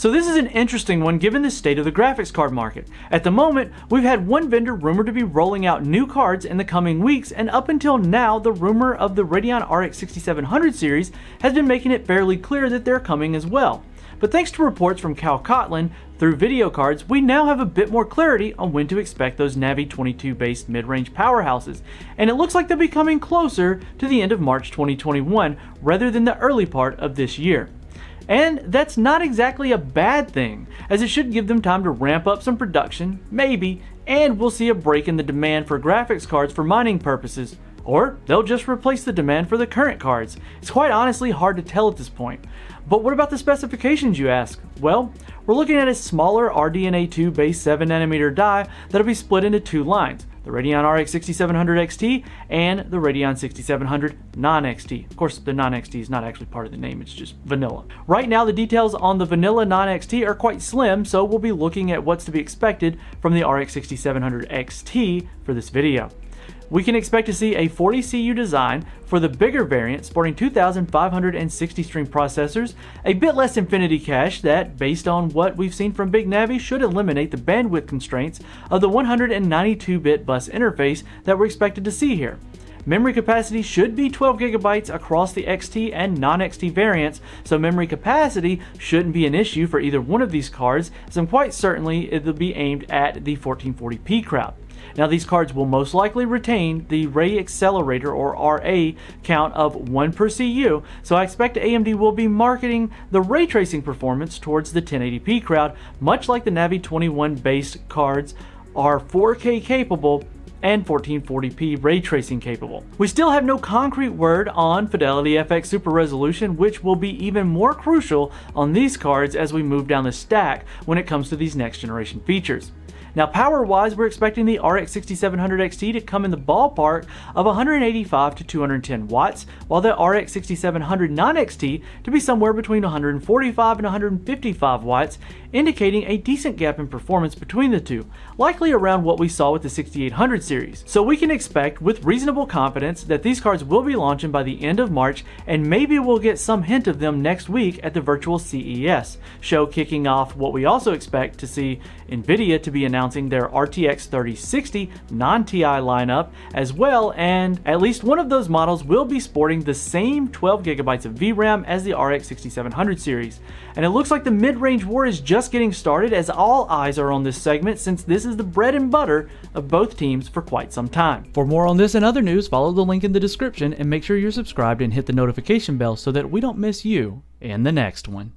So this is an interesting one given the state of the graphics card market. At the moment, we've had one vendor rumored to be rolling out new cards in the coming weeks, and up until now, the rumor of the Radeon RX 6700 series has been making it fairly clear that they're coming as well. But thanks to reports from Cal Kotlin through VideoCardz, we now have a bit more clarity on when to expect those Navi 22 based mid-range powerhouses, and it looks like they'll be coming closer to the end of March 2021 rather than the early part of this year. And that's not exactly a bad thing, as it should give them time to ramp up some production, maybe, and we'll see a break in the demand for graphics cards for mining purposes, or they'll just replace the demand for the current cards. It's quite honestly hard to tell at this point. But what about the specifications, you ask? Well, we're looking at a smaller RDNA 2 based 7nm die that'll be split into two lines, the Radeon RX 6700 XT and the Radeon 6700 non-XT. Of course, the non-XT is not actually part of the name, it's just vanilla. Right now, the details on the vanilla non-XT are quite slim, so we'll be looking at what's to be expected from the RX 6700 XT for this video. We can expect to see a 40 CU design for the bigger variant sporting 2560 string processors, a bit less infinity cache that, based on what we've seen from Big Navi, should eliminate the bandwidth constraints of the 192-bit bus interface that we're expected to see here. Memory capacity should be 12 GB across the XT and non-XT variants, so memory capacity shouldn't be an issue for either one of these cards, as I'm quite certainly it'll be aimed at the 1440p crowd. Now, these cards will most likely retain the Ray Accelerator or RA count of 1 per CU, so I expect AMD will be marketing the ray tracing performance towards the 1080p crowd, much like the Navi 21 based cards are 4K capable and 1440p ray tracing capable. We still have no concrete word on Fidelity FX Super Resolution, which will be even more crucial on these cards as we move down the stack when it comes to these next generation features. Now, power-wise, we're expecting the RX 6700 XT to come in the ballpark of 185 to 210 watts, while the RX 6700 non-XT to be somewhere between 145 and 155 watts, indicating a decent gap in performance between the two, likely around what we saw with the 6800 series. So we can expect with reasonable confidence that these cards will be launching by the end of March, and maybe we'll get some hint of them next week at the virtual CES show, kicking off what we also expect to see NVIDIA to be announcing their RTX 3060 non-TI lineup as well, and at least one of those models will be sporting the same 12 GB of VRAM as the RX 6700 series. And it looks like the mid-range war is just getting started, as all eyes are on this segment since this is the bread and butter of both teams for quite some time. For more on this and other news, follow the link in the description and make sure you're subscribed and hit the notification bell so that we don't miss you in the next one.